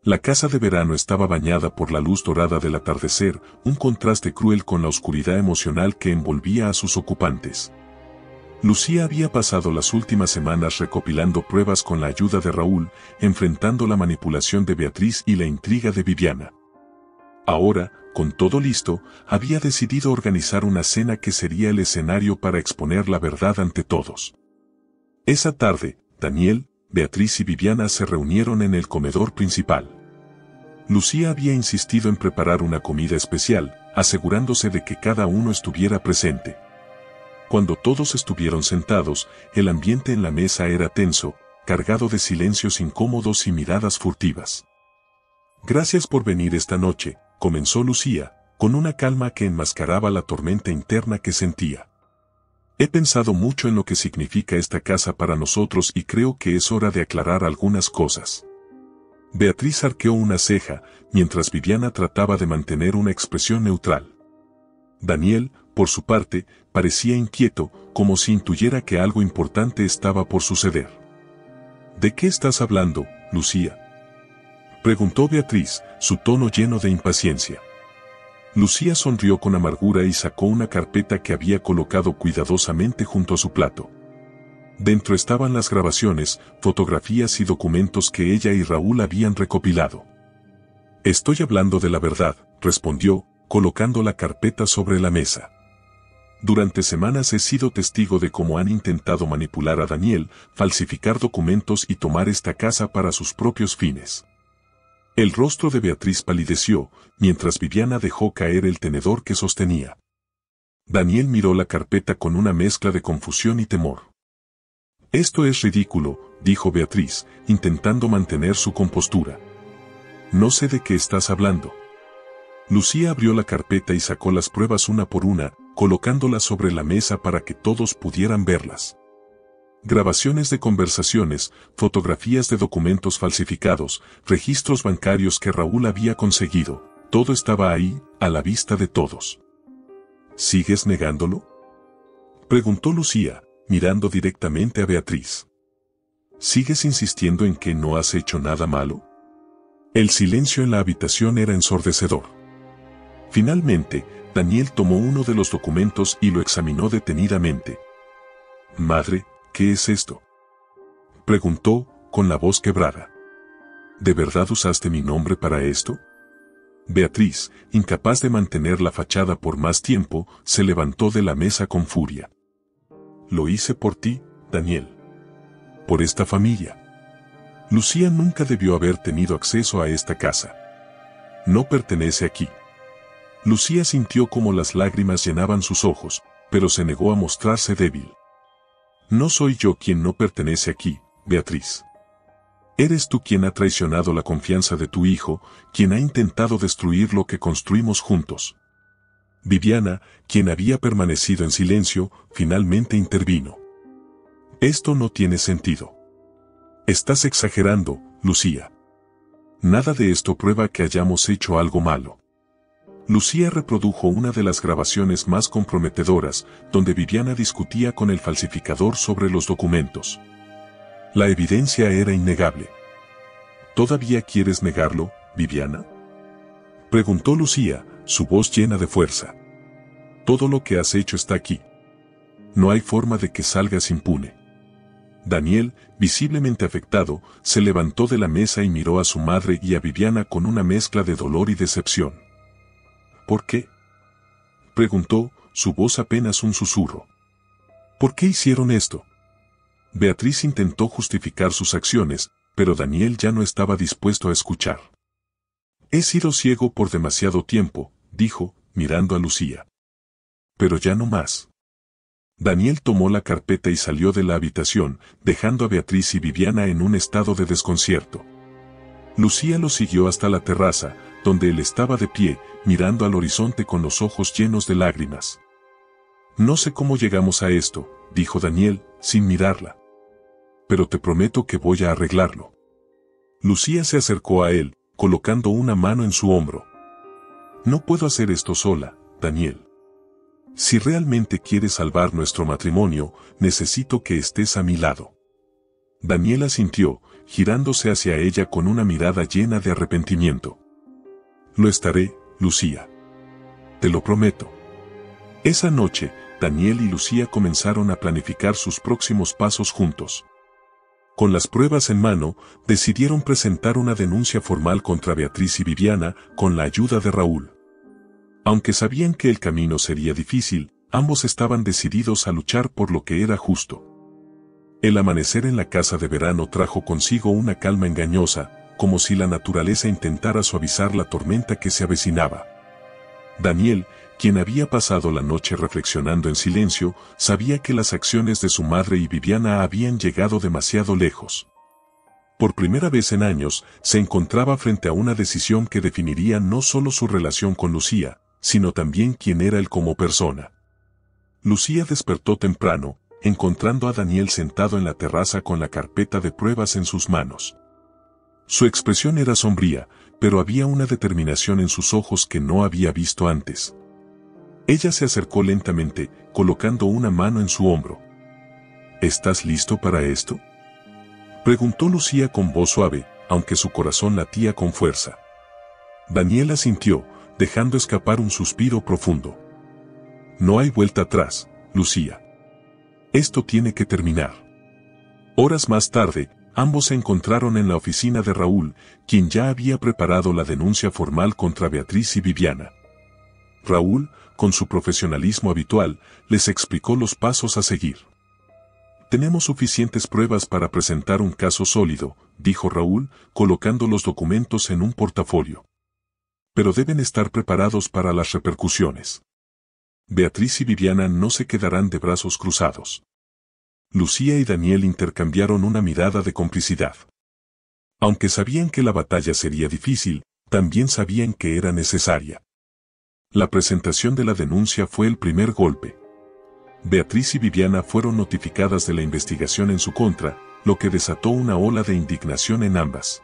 Speaker 1: La casa de verano estaba bañada por la luz dorada del atardecer, un contraste cruel con la oscuridad emocional que envolvía a sus ocupantes. Lucía había pasado las últimas semanas recopilando pruebas con la ayuda de Raúl, enfrentando la manipulación de Beatriz y la intriga de Viviana. Ahora, con todo listo, había decidido organizar una cena que sería el escenario para exponer la verdad ante todos. Esa tarde, Daniel, Beatriz y Viviana se reunieron en el comedor principal. Lucía había insistido en preparar una comida especial, asegurándose de que cada uno estuviera presente. Cuando todos estuvieron sentados, el ambiente en la mesa era tenso, cargado de silencios incómodos y miradas furtivas. Gracias por venir esta noche, comenzó Lucía, con una calma que enmascaraba la tormenta interna que sentía. He pensado mucho en lo que significa esta casa para nosotros y creo que es hora de aclarar algunas cosas. Beatriz arqueó una ceja, mientras Viviana trataba de mantener una expresión neutral. Daniel, por su parte, parecía inquieto, como si intuyera que algo importante estaba por suceder. ¿De qué estás hablando, Lucía? Preguntó Beatriz, su tono lleno de impaciencia. Lucía sonrió con amargura y sacó una carpeta que había colocado cuidadosamente junto a su plato. Dentro estaban las grabaciones, fotografías y documentos que ella y Raúl habían recopilado. Estoy hablando de la verdad, respondió, colocando la carpeta sobre la mesa. Durante semanas he sido testigo de cómo han intentado manipular a Daniel, falsificar documentos y tomar esta casa para sus propios fines. El rostro de Beatriz palideció, mientras Viviana dejó caer el tenedor que sostenía. Daniel miró la carpeta con una mezcla de confusión y temor. Esto es ridículo, dijo Beatriz, intentando mantener su compostura. No sé de qué estás hablando. Lucía abrió la carpeta y sacó las pruebas una por una, colocándolas sobre la mesa para que todos pudieran verlas. Grabaciones de conversaciones, fotografías de documentos falsificados, registros bancarios que Raúl había conseguido, todo estaba ahí, a la vista de todos. ¿Sigues negándolo?, preguntó Lucía, mirando directamente a Beatriz. ¿Sigues insistiendo en que no has hecho nada malo? El silencio en la habitación era ensordecedor. Finalmente, Daniel tomó uno de los documentos y lo examinó detenidamente. Madre, ¿qué es esto?, preguntó, con la voz quebrada. ¿De verdad usaste mi nombre para esto? Beatriz, incapaz de mantener la fachada por más tiempo, se levantó de la mesa con furia. Lo hice por ti, Daniel. Por esta familia. Lucía nunca debió haber tenido acceso a esta casa. No pertenece aquí. Lucía sintió como las lágrimas llenaban sus ojos, pero se negó a mostrarse débil. No soy yo quien no pertenece aquí, Beatriz. Eres tú quien ha traicionado la confianza de tu hijo, quien ha intentado destruir lo que construimos juntos. Viviana, quien había permanecido en silencio, finalmente intervino. Esto no tiene sentido. Estás exagerando, Lucía. Nada de esto prueba que hayamos hecho algo malo. Lucía reprodujo una de las grabaciones más comprometedoras, donde Viviana discutía con el falsificador sobre los documentos. La evidencia era innegable. ¿Todavía quieres negarlo, Viviana?, preguntó Lucía, su voz llena de fuerza. Todo lo que has hecho está aquí. No hay forma de que salgas impune. Daniel, visiblemente afectado, se levantó de la mesa y miró a su madre y a Viviana con una mezcla de dolor y decepción. ¿Por qué?, preguntó, su voz apenas un susurro. ¿Por qué hicieron esto? Beatriz intentó justificar sus acciones, pero Daniel ya no estaba dispuesto a escuchar. He sido ciego por demasiado tiempo, dijo, mirando a Lucía. Pero ya no más. Daniel tomó la carpeta y salió de la habitación, dejando a Beatriz y Viviana en un estado de desconcierto. Lucía lo siguió hasta la terraza, donde él estaba de pie, mirando al horizonte con los ojos llenos de lágrimas. No sé cómo llegamos a esto, dijo Daniel, sin mirarla. Pero te prometo que voy a arreglarlo. Lucía se acercó a él, colocando una mano en su hombro. No puedo hacer esto sola, Daniel. Si realmente quieres salvar nuestro matrimonio, necesito que estés a mi lado. Daniel asintió, girándose hacia ella con una mirada llena de arrepentimiento. Lo estaré, Lucía. Te lo prometo. Esa noche, Daniel y Lucía comenzaron a planificar sus próximos pasos juntos. Con las pruebas en mano, decidieron presentar una denuncia formal contra Beatriz y Viviana, con la ayuda de Raúl. Aunque sabían que el camino sería difícil, ambos estaban decididos a luchar por lo que era justo. El amanecer en la casa de verano trajo consigo una calma engañosa, como si la naturaleza intentara suavizar la tormenta que se avecinaba. Daniel, quien había pasado la noche reflexionando en silencio, sabía que las acciones de su madre y Viviana habían llegado demasiado lejos. Por primera vez en años, se encontraba frente a una decisión que definiría no solo su relación con Lucía, sino también quién era él como persona. Lucía despertó temprano, encontrando a Daniel sentado en la terraza con la carpeta de pruebas en sus manos. Su expresión era sombría, pero había una determinación en sus ojos que no había visto antes. Ella se acercó lentamente, colocando una mano en su hombro. ¿Estás listo para esto?, preguntó Lucía con voz suave, aunque su corazón latía con fuerza. Daniel asintió, dejando escapar un suspiro profundo. No hay vuelta atrás, Lucía. Esto tiene que terminar. Horas más tarde, ambos se encontraron en la oficina de Raúl, quien ya había preparado la denuncia formal contra Beatriz y Viviana. Raúl, con su profesionalismo habitual, les explicó los pasos a seguir. Tenemos suficientes pruebas para presentar un caso sólido, dijo Raúl, colocando los documentos en un portafolio. Pero deben estar preparados para las repercusiones. Beatriz y Viviana no se quedarán de brazos cruzados. Lucía y Daniel intercambiaron una mirada de complicidad. Aunque sabían que la batalla sería difícil, también sabían que era necesaria. La presentación de la denuncia fue el primer golpe. Beatriz y Viviana fueron notificadas de la investigación en su contra, lo que desató una ola de indignación en ambas.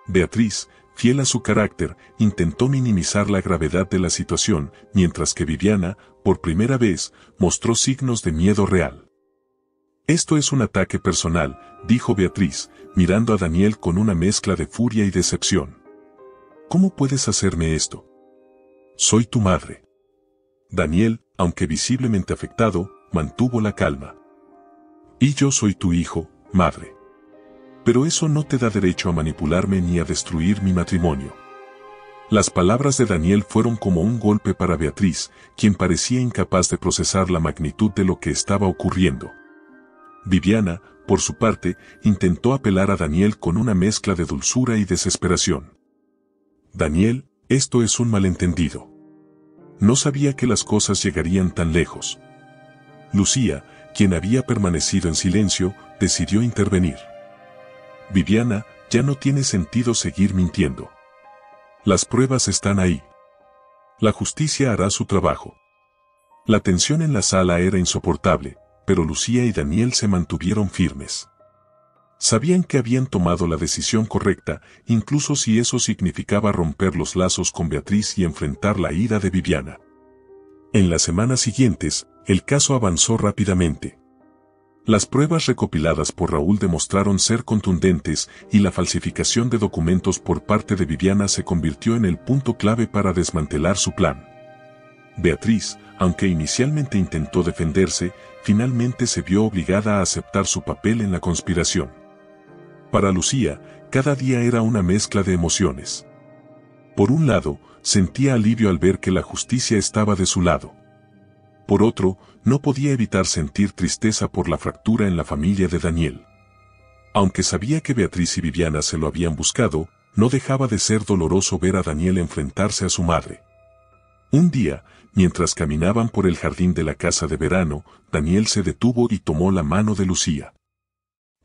Speaker 1: Beatriz, fiel a su carácter, intentó minimizar la gravedad de la situación, mientras que Viviana, por primera vez, mostró signos de miedo real. Esto es un ataque personal, dijo Beatriz, mirando a Daniel con una mezcla de furia y decepción. ¿Cómo puedes hacerme esto? Soy tu madre. Daniel, aunque visiblemente afectado, mantuvo la calma. Y yo soy tu hijo, madre. Pero eso no te da derecho a manipularme ni a destruir mi matrimonio. Las palabras de Daniel fueron como un golpe para Beatriz, quien parecía incapaz de procesar la magnitud de lo que estaba ocurriendo. Viviana, por su parte, intentó apelar a Daniel con una mezcla de dulzura y desesperación. Daniel, esto es un malentendido. No sabía que las cosas llegarían tan lejos. Lucía, quien había permanecido en silencio, decidió intervenir. Viviana, ya no tiene sentido seguir mintiendo. Las pruebas están ahí. La justicia hará su trabajo. La tensión en la sala era insoportable, pero Lucía y Daniel se mantuvieron firmes. Sabían que habían tomado la decisión correcta, incluso si eso significaba romper los lazos con Beatriz y enfrentar la ira de Viviana. En las semanas siguientes, el caso avanzó rápidamente. Las pruebas recopiladas por Raúl demostraron ser contundentes y la falsificación de documentos por parte de Viviana se convirtió en el punto clave para desmantelar su plan. Beatriz, aunque inicialmente intentó defenderse, finalmente se vio obligada a aceptar su papel en la conspiración. Para Lucía, cada día era una mezcla de emociones. Por un lado, sentía alivio al ver que la justicia estaba de su lado. Por otro, no podía evitar sentir tristeza por la fractura en la familia de Daniel. Aunque sabía que Beatriz y Viviana se lo habían buscado, no dejaba de ser doloroso ver a Daniel enfrentarse a su madre. Un día, mientras caminaban por el jardín de la casa de verano, Daniel se detuvo y tomó la mano de Lucía.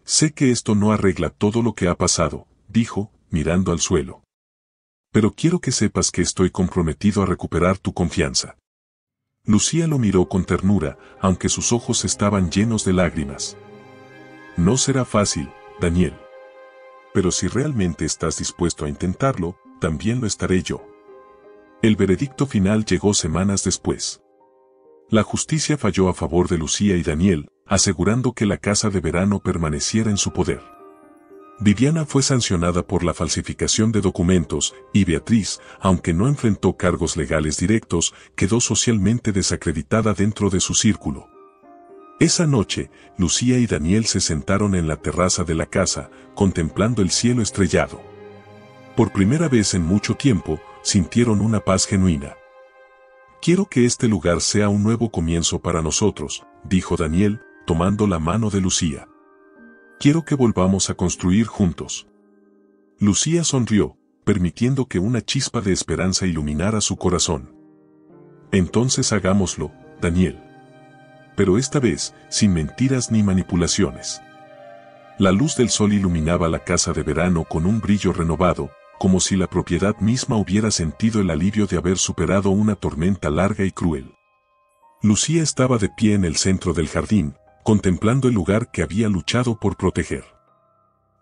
Speaker 1: Sé que esto no arregla todo lo que ha pasado, dijo, mirando al suelo. Pero quiero que sepas que estoy comprometido a recuperar tu confianza. Lucía lo miró con ternura, aunque sus ojos estaban llenos de lágrimas. No será fácil, Daniel. Pero si realmente estás dispuesto a intentarlo, también lo estaré yo. El veredicto final llegó semanas después. La justicia falló a favor de Lucía y Daniel, asegurando que la casa de verano permaneciera en su poder. Viviana fue sancionada por la falsificación de documentos, y Beatriz, aunque no enfrentó cargos legales directos, quedó socialmente desacreditada dentro de su círculo. Esa noche, Lucía y Daniel se sentaron en la terraza de la casa, contemplando el cielo estrellado. Por primera vez en mucho tiempo, sintieron una paz genuina. Quiero que este lugar sea un nuevo comienzo para nosotros, dijo Daniel, tomando la mano de Lucía. Quiero que volvamos a construir juntos. Lucía sonrió, permitiendo que una chispa de esperanza iluminara su corazón. Entonces hagámoslo, Daniel. Pero esta vez, sin mentiras ni manipulaciones. La luz del sol iluminaba la casa de verano con un brillo renovado, como si la propiedad misma hubiera sentido el alivio de haber superado una tormenta larga y cruel. Lucía estaba de pie en el centro del jardín, contemplando el lugar que había luchado por proteger.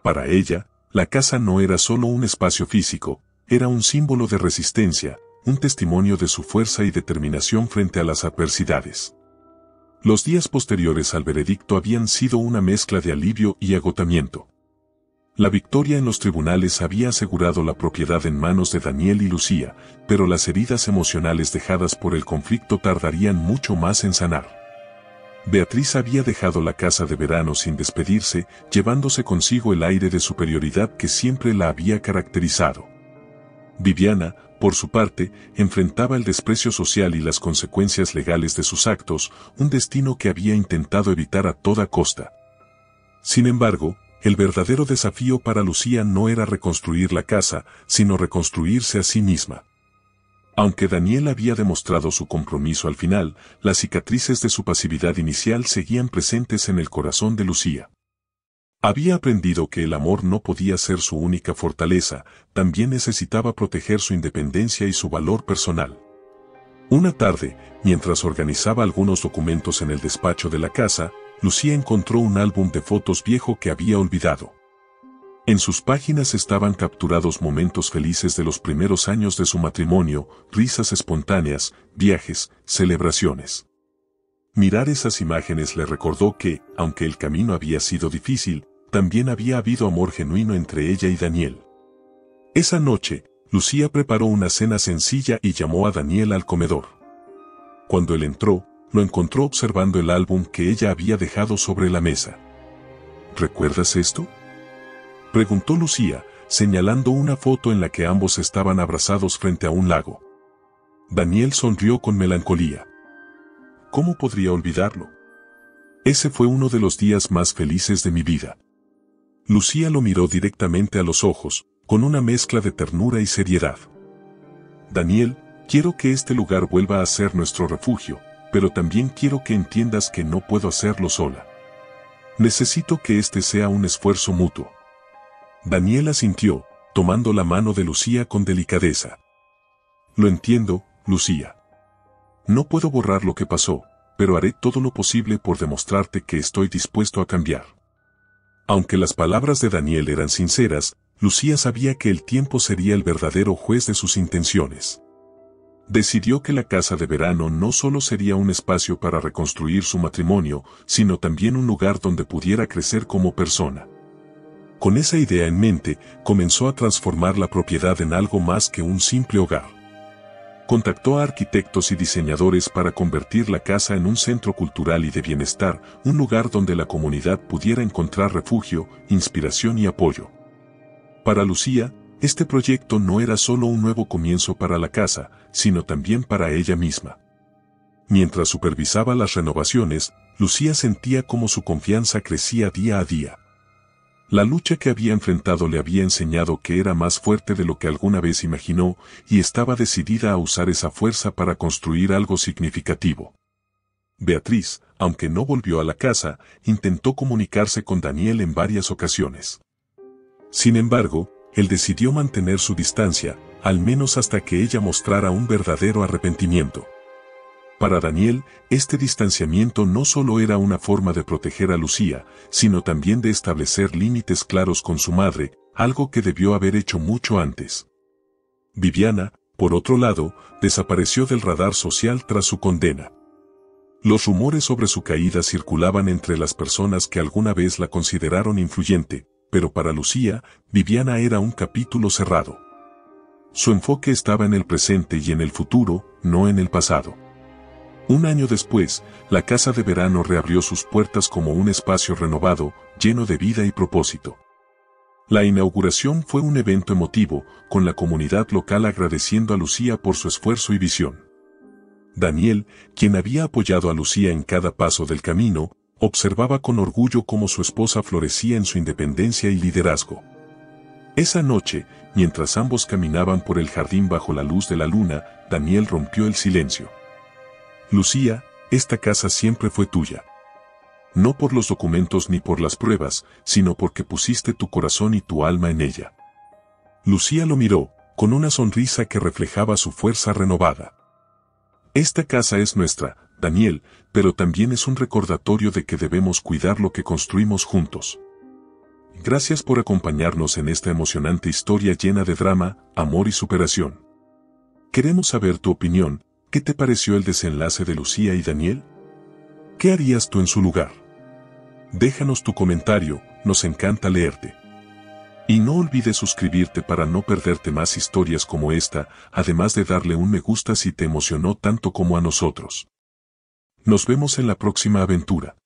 Speaker 1: Para ella, la casa no era solo un espacio físico, era un símbolo de resistencia, un testimonio de su fuerza y determinación frente a las adversidades. Los días posteriores al veredicto habían sido una mezcla de alivio y agotamiento. La victoria en los tribunales había asegurado la propiedad en manos de Daniel y Lucía, pero las heridas emocionales dejadas por el conflicto tardarían mucho más en sanar. Beatriz había dejado la casa de verano sin despedirse, llevándose consigo el aire de superioridad que siempre la había caracterizado. Viviana, por su parte, enfrentaba el desprecio social y las consecuencias legales de sus actos, un destino que había intentado evitar a toda costa. Sin embargo, el verdadero desafío para Lucía no era reconstruir la casa, sino reconstruirse a sí misma. Aunque Daniel había demostrado su compromiso al final, las cicatrices de su pasividad inicial seguían presentes en el corazón de Lucía. Había aprendido que el amor no podía ser su única fortaleza, también necesitaba proteger su independencia y su valor personal. Una tarde, mientras organizaba algunos documentos en el despacho de la casa, Lucía encontró un álbum de fotos viejo que había olvidado. En sus páginas estaban capturados momentos felices de los primeros años de su matrimonio, risas espontáneas, viajes, celebraciones. Mirar esas imágenes le recordó que, aunque el camino había sido difícil, también había habido amor genuino entre ella y Daniel. Esa noche, Lucía preparó una cena sencilla y llamó a Daniel al comedor. Cuando él entró, lo encontró observando el álbum que ella había dejado sobre la mesa. ¿Recuerdas esto?, preguntó Lucía, señalando una foto en la que ambos estaban abrazados frente a un lago. Daniel sonrió con melancolía. ¿Cómo podría olvidarlo? Ese fue uno de los días más felices de mi vida. Lucía lo miró directamente a los ojos, con una mezcla de ternura y seriedad. Daniel, quiero que este lugar vuelva a ser nuestro refugio, pero también quiero que entiendas que no puedo hacerlo sola. Necesito que este sea un esfuerzo mutuo. Daniel asintió, tomando la mano de Lucía con delicadeza. Lo entiendo, Lucía. No puedo borrar lo que pasó, pero haré todo lo posible por demostrarte que estoy dispuesto a cambiar. Aunque las palabras de Daniel eran sinceras, Lucía sabía que el tiempo sería el verdadero juez de sus intenciones. Decidió que la casa de verano no solo sería un espacio para reconstruir su matrimonio, sino también un lugar donde pudiera crecer como persona. Con esa idea en mente, comenzó a transformar la propiedad en algo más que un simple hogar. Contactó a arquitectos y diseñadores para convertir la casa en un centro cultural y de bienestar, un lugar donde la comunidad pudiera encontrar refugio, inspiración y apoyo. Para Lucía, este proyecto no era solo un nuevo comienzo para la casa, sino también para ella misma. Mientras supervisaba las renovaciones, Lucía sentía cómo su confianza crecía día a día. La lucha que había enfrentado le había enseñado que era más fuerte de lo que alguna vez imaginó, y estaba decidida a usar esa fuerza para construir algo significativo. Beatriz, aunque no volvió a la casa, intentó comunicarse con Daniel en varias ocasiones. Sin embargo, él decidió mantener su distancia, al menos hasta que ella mostrara un verdadero arrepentimiento. Para Daniel, este distanciamiento no solo era una forma de proteger a Lucía, sino también de establecer límites claros con su madre, algo que debió haber hecho mucho antes. Viviana, por otro lado, desapareció del radar social tras su condena. Los rumores sobre su caída circulaban entre las personas que alguna vez la consideraron influyente, pero para Lucía, Viviana era un capítulo cerrado. Su enfoque estaba en el presente y en el futuro, no en el pasado. Un año después, la casa de verano reabrió sus puertas como un espacio renovado, lleno de vida y propósito. La inauguración fue un evento emotivo, con la comunidad local agradeciendo a Lucía por su esfuerzo y visión. Daniel, quien había apoyado a Lucía en cada paso del camino, observaba con orgullo cómo su esposa florecía en su independencia y liderazgo. Esa noche, mientras ambos caminaban por el jardín bajo la luz de la luna, Daniel rompió el silencio. Lucía, esta casa siempre fue tuya. No por los documentos ni por las pruebas, sino porque pusiste tu corazón y tu alma en ella. Lucía lo miró, con una sonrisa que reflejaba su fuerza renovada. Esta casa es nuestra, Daniel, pero también es un recordatorio de que debemos cuidar lo que construimos juntos. Gracias por acompañarnos en esta emocionante historia llena de drama, amor y superación. Queremos saber tu opinión. ¿Qué te pareció el desenlace de Lucía y Daniel? ¿Qué harías tú en su lugar? Déjanos tu comentario, nos encanta leerte. Y no olvides suscribirte para no perderte más historias como esta, además de darle un me gusta si te emocionó tanto como a nosotros. Nos vemos en la próxima aventura.